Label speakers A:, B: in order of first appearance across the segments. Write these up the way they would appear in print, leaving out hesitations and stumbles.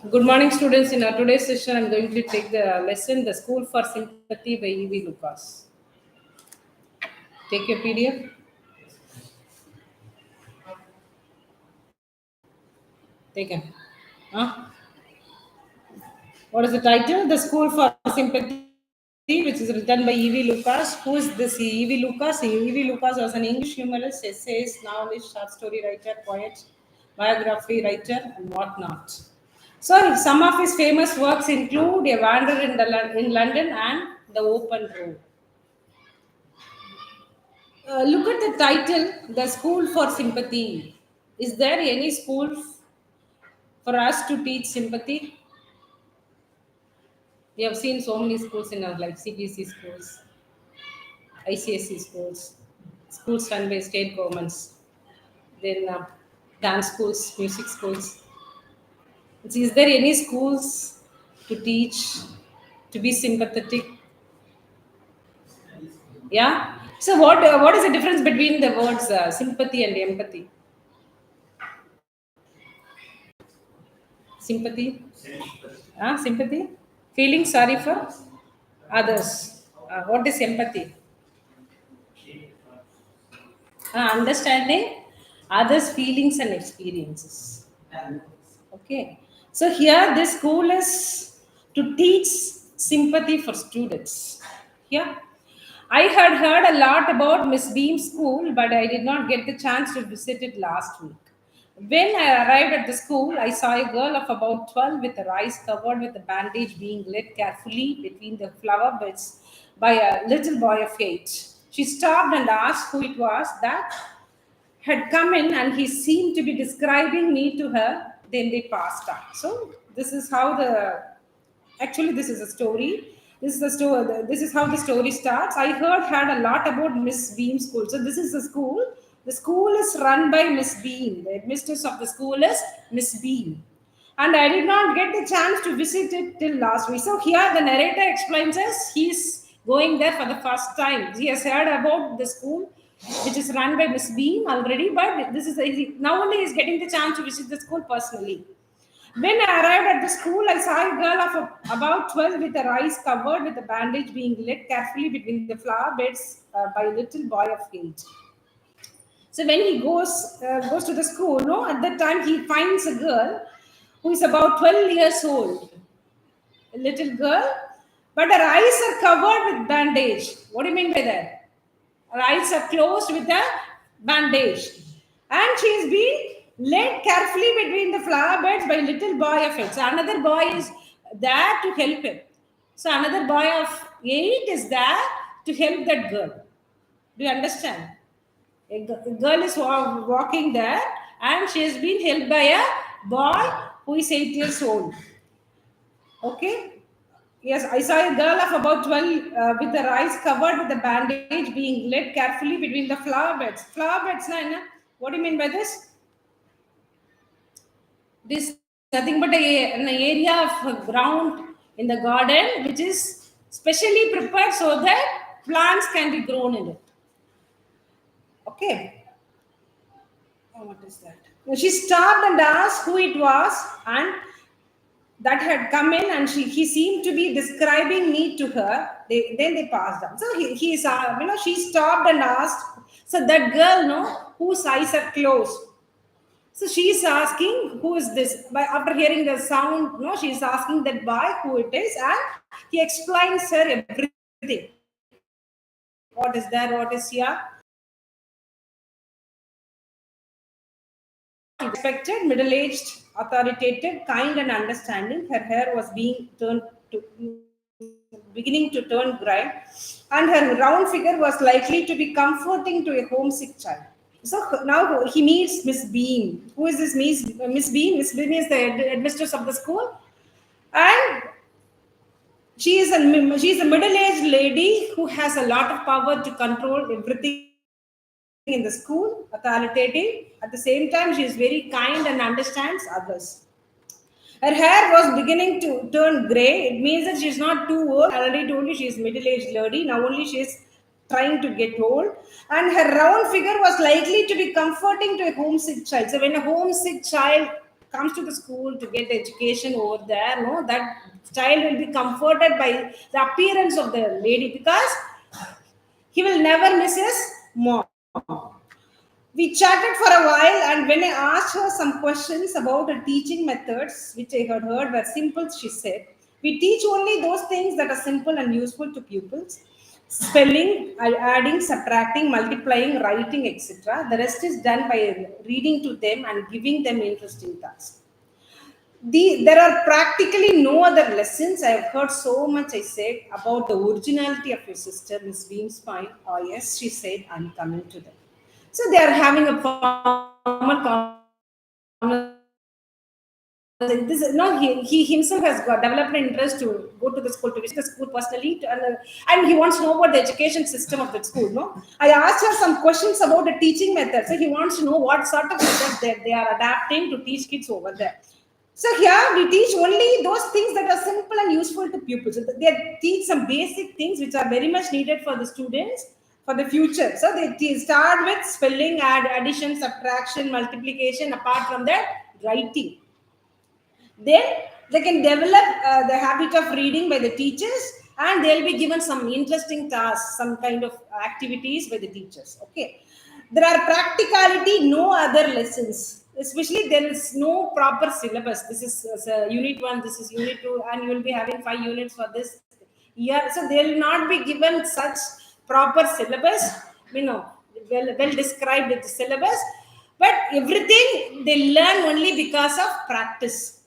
A: Good morning, students. In our today's session, I'm going to take the lesson The School for Sympathy by E.V. Lucas. Take your PDF. Taken. Huh? What is the title? The School for Sympathy, which is written by E.V. Lucas. Who is this E.V. Lucas? E.V. Lucas was an English humorist, essayist, novelist, short story writer, poet, biography writer, and whatnot. So, some of his famous works include A Wander in London and The Open Road. Look at the title, The School for Sympathy. Is there any school for us to teach sympathy? We have seen so many schools in our life, CBSE schools, ICSE schools, schools run by state governments, then dance schools, music schools. Is there any schools to teach, to be sympathetic? Yeah. So what is the difference between the words sympathy and empathy? Sympathy, sympathy, feeling sorry for others. What is empathy? Understanding others' feelings and experiences. Okay. So here, this school is to teach sympathy for students. Yeah. I had heard a lot about Miss Beam's school, but I did not get the chance to visit it last week. When I arrived at the school, I saw a girl of about 12 with her eyes covered with a bandage being led carefully between the flower beds by a little boy of 8. She stopped and asked who it was that had come in, and he seemed to be describing me to her. Then they passed on. So this is how the actually this is a story. This is the story. This is how the story starts. I had a lot about Miss Beam School. So this is the school. The school is run by Miss Beam. The mistress of the school is Miss Beam. And I did not get the chance to visit it till last week. So here the narrator explains us he's going there for the first time. He has heard about the school, which is run by Miss Beam already, but this is now only he's getting the chance to visit the school personally. When I arrived at the school, I saw a girl of about 12 with her eyes covered with a bandage being led carefully between the flower beds by a little boy of 8. So when he goes to the school, no, at that time he finds a girl who is about 12 years old, a little girl, but her eyes are covered with bandage. What do you mean by that? Her eyes are closed with a bandage, and she is being led carefully between the flower beds by a little boy of 8. So another boy is there to help him. So another boy of 8 is there to help that girl. Do you understand? A girl is walking there, and she has been helped by a boy who is 8 years old. Okay. Yes, I saw a girl of about 12 with her eyes covered with a bandage being led carefully between the flower beds. Flower beds, what do you mean by this? This nothing but an area of ground in the garden which is specially prepared so that plants can be grown in it. Okay. What is that? She stopped and asked who it was, and that had come in, and he seemed to be describing me to her. Then they passed on. So she stopped and asked. So that girl, whose eyes are closed. So she is asking, who is this? By after hearing the sound, she is asking that boy who it is, and he explains her everything. What is there? What is here? Respected, middle-aged, authoritative, kind, and understanding. Her hair was beginning to turn gray, and her round figure was likely to be comforting to a homesick child. So now he meets Miss Beam. Who is this Miss Beam? Miss Beam is the headmistress of the school, and she is a middle-aged lady who has a lot of power to control everything in the school, authoritative. At the same time, she is very kind and understands others. Her hair was beginning to turn grey. It means that she is not too old. I already told you she is middle-aged lady. Now only she is trying to get old. And her round figure was likely to be comforting to a homesick child. So when a homesick child comes to the school to get education over there, no, that child will be comforted by the appearance of the lady, because he will never miss his mom. We chatted for a while, and when I asked her some questions about her teaching methods, which I had heard were simple, she said, "We teach only those things that are simple and useful to pupils: spelling, adding, subtracting, multiplying, writing, etc. The rest is done by reading to them and giving them interesting tasks." There are practically no other lessons. I have heard so much, I said, about the originality of your sister, Miss Beam's fine. Oh, yes, she said, I'm coming to them. So they are having a formal this is no he himself has got developed an interest to go to the school, to visit the school personally, and he wants to know about the education system of the school. No, I asked her some questions about the teaching method, so he wants to know what sort of methods they are adapting to teach kids over there. So here we teach only those things that are simple and useful to pupils. So they teach some basic things which are very much needed for the students for the future. So they start with spelling, addition, subtraction, multiplication. Apart from that, writing. Then they can develop the habit of reading by the teachers, and they'll be given some interesting tasks, some kind of activities by the teachers. Okay, there are practicality, no other lessons. Especially there is no proper syllabus. This is unit 1, this is unit 2, and you will be having 5 units for this year. So they will not be given such proper syllabus, you know, well described with the syllabus, but everything they learn only because of practice.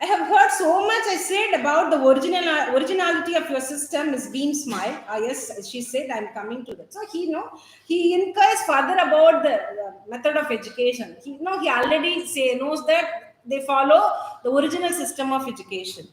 A: I have heard so much, I said, about the originality of your system, Miss Beam smile. Ah, yes, she said, I'm coming to that. So he inquires further about the method of education. He already knows that they follow the original system of education.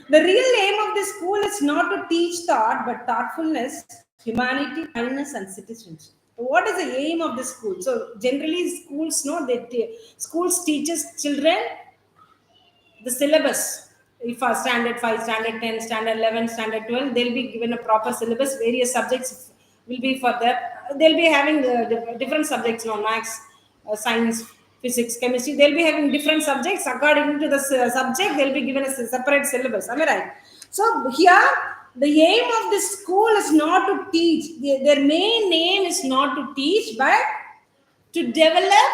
A: The real aim of this school is not to teach thought, but thoughtfulness, humanity, kindness, and citizenship. So what is the aim of the school? So generally, schools know that schools teaches children the syllabus. If for standard 5, standard 10, standard 11, standard 12, they'll be given a proper syllabus. Various subjects will be for that. They'll be having different subjects, maths, science, physics, chemistry. They'll be having different subjects. According to the subject, they'll be given a separate syllabus. Am I right? So here, the aim of this school is not to teach. Their main aim is not to teach, but to develop.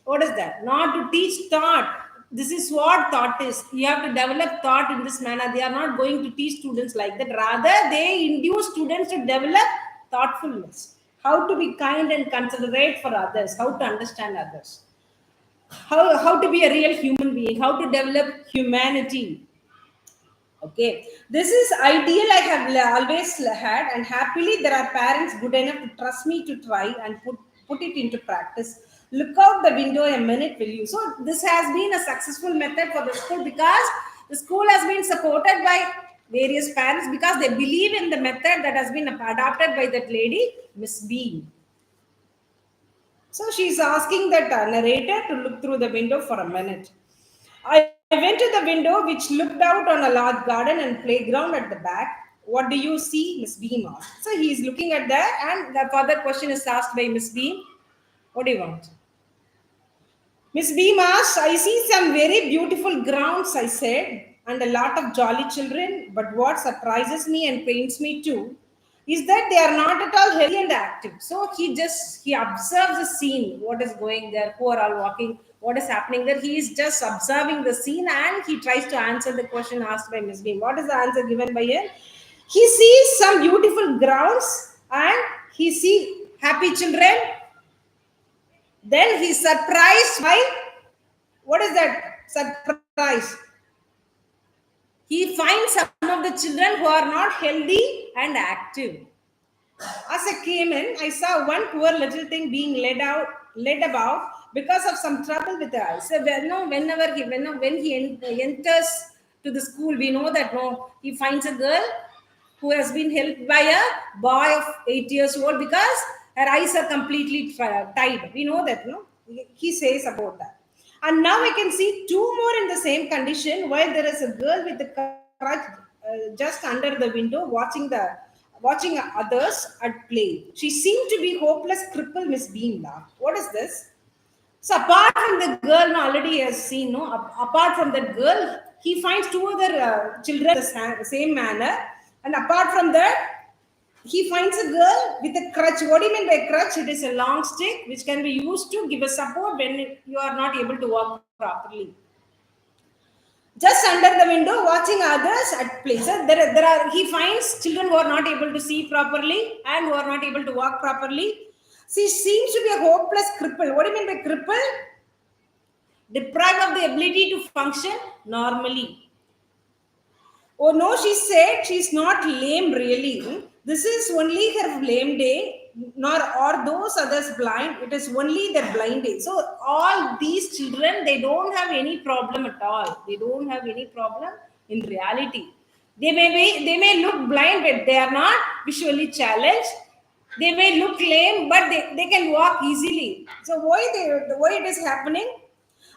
A: What is that? Not to teach thought. This is what thought is. You have to develop thought in this manner. They are not going to teach students like that. Rather, they induce students to develop thoughtfulness. How to be kind and considerate for others. How to understand others. How to be a real human being. How to develop humanity. Okay, this is ideal I have always had, and happily there are parents good enough to trust me to try and put it into practice. Look out the window a minute, will you? So this has been a successful method for the school, because the school has been supported by various parents, because they believe in the method that has been adopted by that lady, Miss B. So she's asking that narrator to look through the window for a minute. I went to the window which looked out on a large garden and playground at the back. What do you see, Miss Beam asked. So he's looking at that, and the further question is asked by Miss Beam. What do you want? Miss Beam asked, I see some very beautiful grounds, I said, and a lot of jolly children. But what surprises me and pains me too is that they are not at all healthy and active. So he observes the scene, what is going there, who are all walking, what is happening there. He is just observing the scene, and he tries to answer the question asked by Miss Beam. What is the answer given by him? He sees some beautiful grounds, and he sees happy children. Then he's surprised by, what is that surprise? He finds some of the children who are not healthy and active. As I came in, I saw one poor little thing being led about because of some trouble with the eyes. So when he enters to the school, we know that he finds a girl who has been helped by a boy of 8 years old, because her eyes are completely tied. We know that, he says about that. And now I can see two more in the same condition, while there is a girl with a crutch just under the window watching others at play. She seemed to be hopeless cripple, Miss Beam laughed. What is this? So apart from the girl, no, already he has seen, no, apart from that girl, he finds two other children the same manner, and apart from that, he finds a girl with a crutch. What do you mean by crutch? It is a long stick which can be used to give a support when you are not able to walk properly. Just under the window, watching others at play. So he finds children who are not able to see properly and who are not able to walk properly. She seems to be a hopeless cripple. What do you mean by cripple? Deprived of the ability to function normally. Oh no, she said she's not lame really. This is only her lame day, nor are those others blind. It is only their blind day. So all these children, they don't have any problem at all. They don't have any problem in reality. They may look blind, but they are not visually challenged. They may look lame, but they can walk easily. So why it is happening?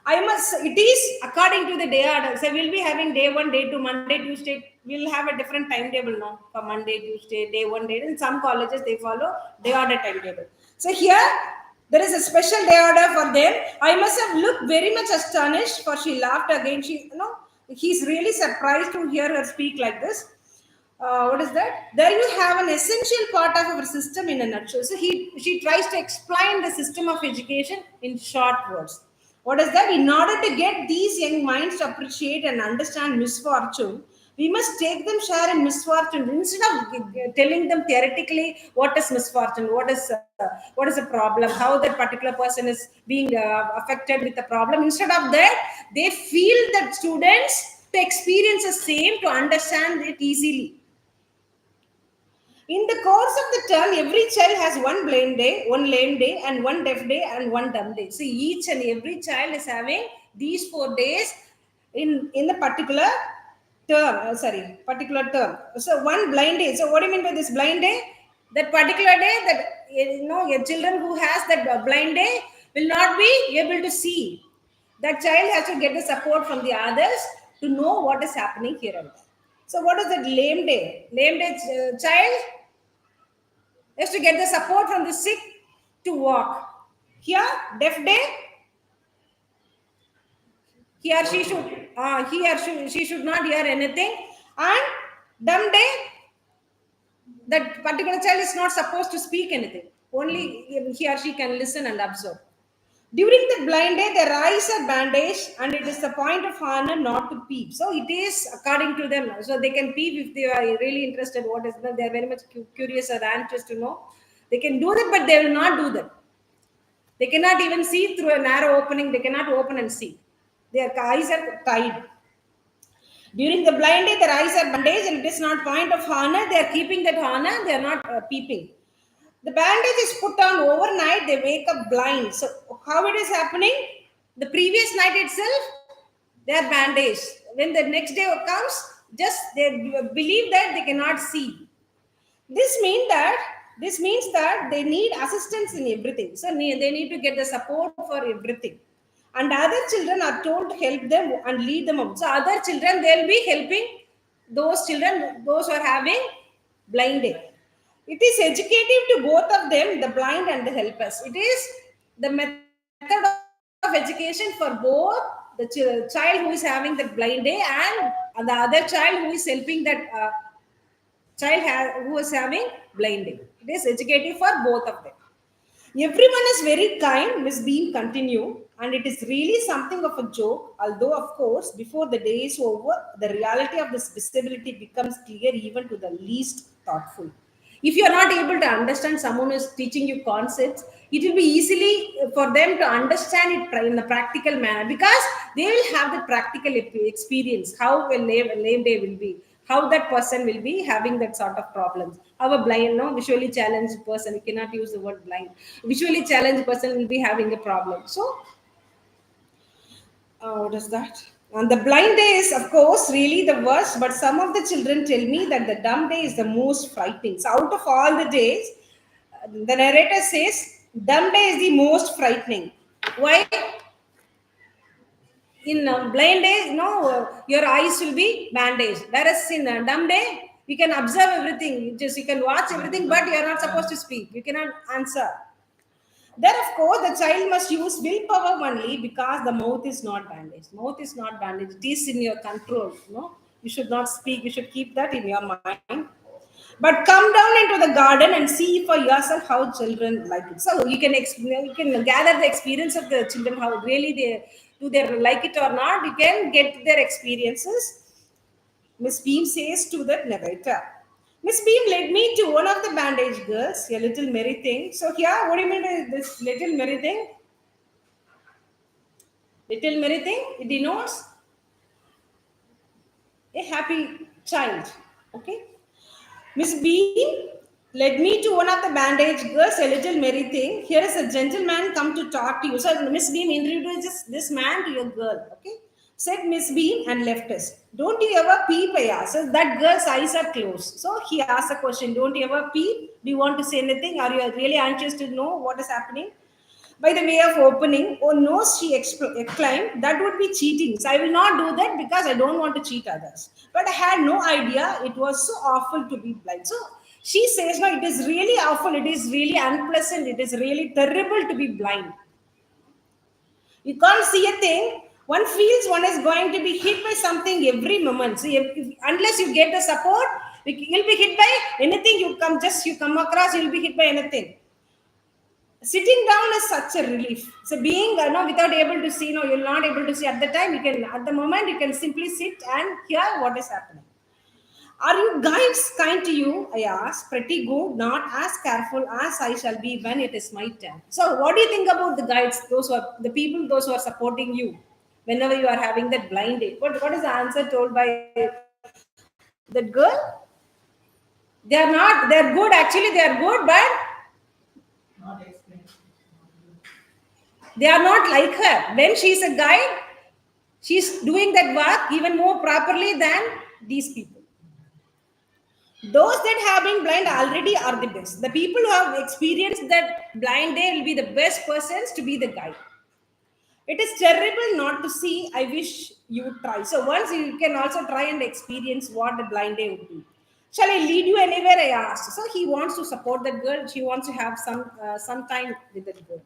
A: It is according to the day order. So we'll be having day 1, day 2, Monday, Tuesday. We'll have a different timetable now for Monday, Tuesday, day 1, day 2. In some colleges, they follow day order timetable. So here, there is a special day order for them. I must have looked very much astonished, for she laughed again. He's really surprised to hear her speak like this. What is that? There you have an essential part of our system in a nutshell. So she tries to explain the system of education in short words. What is that? In order to get these young minds to appreciate and understand misfortune, we must take them share in misfortune instead of telling them theoretically what is misfortune, what is a problem, how that particular person is being affected with the problem. Instead of that, they feel that students to experience the same, to understand it easily. In the course of the term, every child has one blind day, one lame day, and one deaf day, and one dumb day. So each and every child is having these 4 days in the particular term. So one blind day. So what do you mean by this blind day? That particular day, that your children who has that blind day will not be able to see. That child has to get the support from the others to know what is happening here and there. So what is that lame day? Lame day child is to get the support from the sick to walk. Here, deaf day, she should not hear anything. And dumb day, that particular child is not supposed to speak anything. Only he or she can listen and observe. During the blind day, their eyes are bandaged, and it is the point of honor not to peep. So it is according to them. So they can peep if they are really interested. What is that? They are very much curious or anxious to know. They can do that, but they will not do that. They cannot even see through a narrow opening. They cannot open and see. Their eyes are tied. During the blind day, their eyes are bandaged, and it is not point of honor. They are keeping that honor. They are not peeping. The bandage is put on overnight. They wake up blind. So how it is happening? The previous night itself, they are bandaged. When the next day comes, just they believe that they cannot see. This means that they need assistance in everything. So they need to get the support for everything. And other children are told to help them and lead them up. So other children, they'll be helping those children, those who are having blind day. It is educative to both of them, the blind and the helpers. It is the method of education for both the child who is having the blind day and the other child who is helping that who is having blind day. It is educative for both of them. Everyone is very kind, Miss Beam continued, and it is really something of a joke, although, of course, before the day is over, the reality of this disability becomes clear even to the least thoughtful. If you are not able to understand someone who is teaching you concepts, it will be easily for them to understand it in a practical manner because they will have the practical experience, how a lame day will be, how that person will be having that sort of problems. How a blind, no, visually challenged person, you cannot use the word blind, visually challenged person will be having a problem. So, what is that? And the blind day is, of course, really the worst, but some of the children tell me that the dumb day is the most frightening. So, out of all the days, the narrator says, dumb day is the most frightening. Why? In blind day, your eyes will be bandaged. Whereas in dumb day, you can observe everything. You can watch everything, but you are not supposed to speak. You cannot answer. Then, of course, the child must use willpower only because the mouth is not bandaged. Mouth is not bandaged. It is in your control. You should not speak. You should keep that in your mind. But come down into the garden and see for yourself how children like it. So you can gather the experience of the children, how really they like it or not. You can get their experiences. Miss Beam says to the narrator. Miss Beam led me to one of the bandage girls, a little merry thing. So here, what do you mean by this little merry thing? Little merry thing, it denotes a happy child. Okay. Miss Bean led me to one of the bandage girls, a little merry thing. Here is a gentleman come to talk to you. So Miss Bean introduces this man to your girl. Okay. Said Miss Bean and left us. Don't you ever peep? I asked. So that girl's eyes are closed. So he asked a question. Don't you ever peep? Do you want to say anything? Are you really anxious to know what is happening? By the way of opening, oh no, she exclaimed, that would be cheating. So I will not do that because I don't want to cheat others. But I had no idea it was so awful to be blind. So she says, no, it is really awful, it is really unpleasant, it is really terrible to be blind. You can't see a thing. One feels one is going to be hit by something every moment. So unless you get the support, you'll be hit by anything you come across, you'll be hit by anything. Sitting down is such a relief. So being without able to see, you're not able to see at the time, you can at the moment you can simply sit and hear what is happening. Are you guides kind to you? I asked. Pretty good, not as careful as I shall be when it is my turn. So what do you think about the guides, those who are the people, those who are supporting you whenever you are having that blind day? What is the answer told by that girl? They're good, actually they are good, but they are not like her. When she's a guide, she's doing that work even more properly than these people. Those that have been blind already are the best. The people who have experienced that blind day will be the best persons to be the guide. It is terrible not to see. I wish you would try. So once you can also try and experience what the blind day would be. Shall I lead you anywhere? I asked. So he wants to support that girl. She wants to have some time with that girl.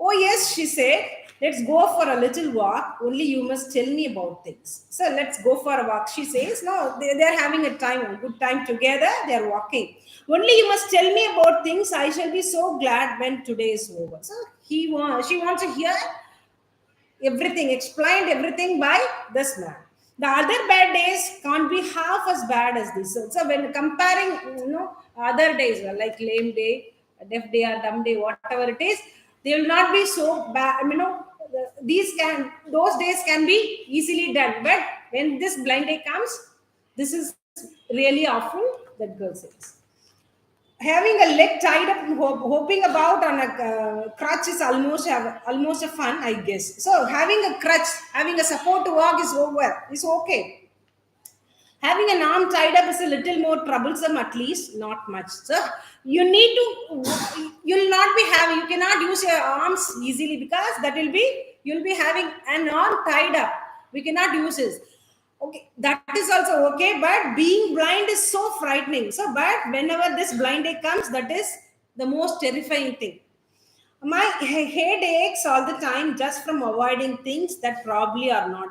A: Oh, yes, she said, let's go for a little walk. Only you must tell me about things. So let's go for a walk. She says, no, they're having a good time together. They're walking. Only you must tell me about things. I shall be so glad when today is over. So she wants to hear everything, explained everything by this man. The other bad days can't be half as bad as this. So when comparing, other days like lame day, deaf day or dumb day, whatever it is, they will not be so bad. Those days can be easily done. But when this blind day comes, this is really awful. That girl says. Having a leg tied up, hopping about on a crutch is almost a fun, I guess. So having a crutch, having a support to walk is okay. Having an arm tied up is a little more troublesome, at least not much. So you'll not be having, you cannot use your arms easily because you'll be having an arm tied up. We cannot use this. Okay, that is also okay, but being blind is so frightening. So, but whenever this blind day comes, that is the most terrifying thing. My head aches all the time just from avoiding things that probably are not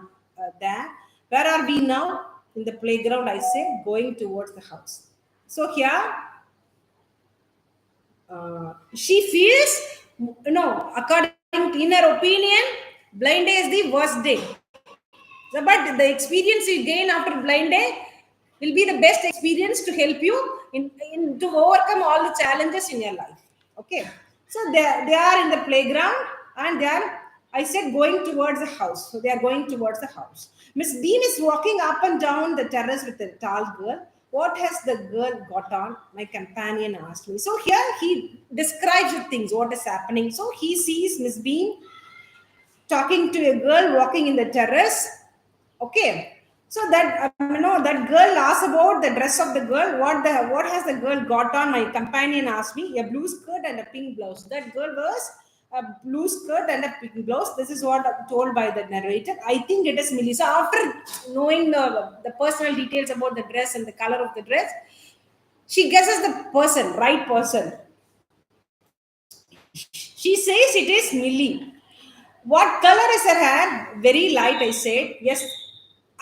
A: there. Where are we now? In the playground, I say, going towards the house. So here, she feels, according to in her opinion, blind day is the worst day. So, but the experience you gain after blind day will be the best experience to help you in to overcome all the challenges in your life. Okay. So they are in the playground and they are, I said, going towards the house. So they are going towards the house. Miss Bean is walking up and down the terrace with a tall girl. What has the girl got on? My companion asked me. So here he describes the things, what is happening. So he sees Miss Bean talking to a girl walking in the terrace. Okay. So that that girl asked about the dress of the girl. What has the girl got on? My companion asked me. A blue skirt and a pink blouse. That girl was a blue skirt and a pink blouse. This is what I'm told by the narrator. I think it is Millie. So after knowing the personal details about the dress and the color of the dress, she guesses the right person. She says it is Millie. What color is her hair? Very light, I said. Yes.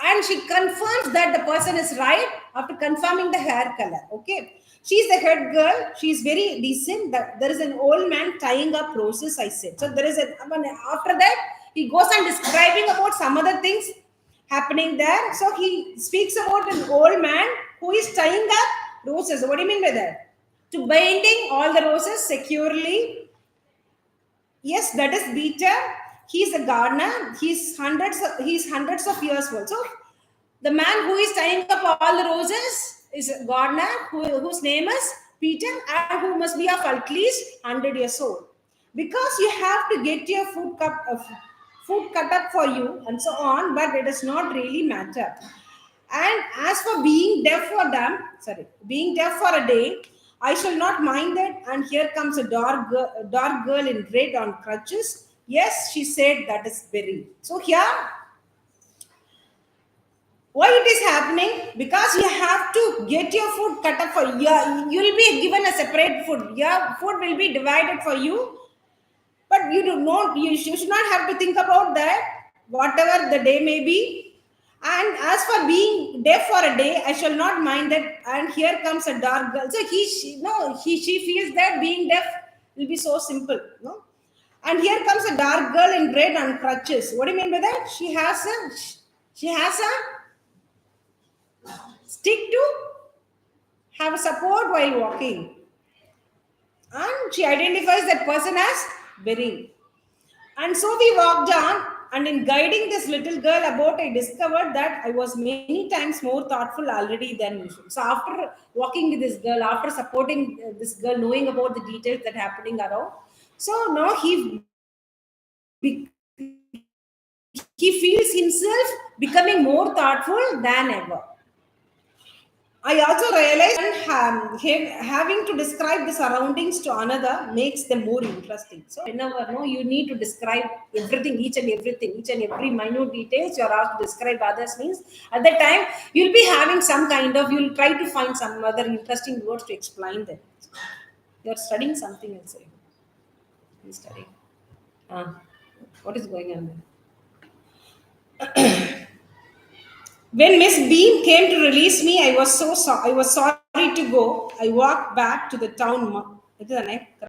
A: And she confirms that the person is right after confirming the hair color. Okay. She's the head girl. She's very decent. There is an old man tying up roses, I said. So there is a, after that, he goes on describing about some other things happening there. So he speaks about an old man who is tying up roses. What do you mean by that? To binding all the roses securely. Yes, that is Peter. He's a gardener. He's hundreds of years old. So the man who is tying up all the roses is a gardener whose name is Peter and who must be of at least 100 years old. Because you have to get your food cut up for you and so on, but it does not really matter. And as for being deaf for a day, I shall not mind that. And here comes a dark girl in red on crutches. Yes, she said that is Berry. So here, why it is happening? Because you have to get your food cut up for you. You will be given a separate food. Your food will be divided for you, but you do not. You should not have to think about that. Whatever the day may be. And as for being deaf for a day, I shall not mind that. And here comes a dark girl. So she feels that being deaf will be so simple. No, and here comes a dark girl in red on crutches. What do you mean by that? She has a stick to have a support while walking, and she identifies that person as Berry. And so we walked on, and in guiding this little girl about, I discovered that I was many times more thoughtful already than usual. So after walking with this girl, after supporting this girl, knowing about the details that happening around, so now be- he feels himself becoming more thoughtful than ever. I also realized having to describe the surroundings to another makes them more interesting. So whenever you need to describe everything, each and every minute details you're asked to describe others means at that time you'll be having you'll try to find some other interesting words to explain them. You're studying something else. You're studying. What is going on there? When Miss Bean came to release me, I was sorry to go. I walked back to the town. It is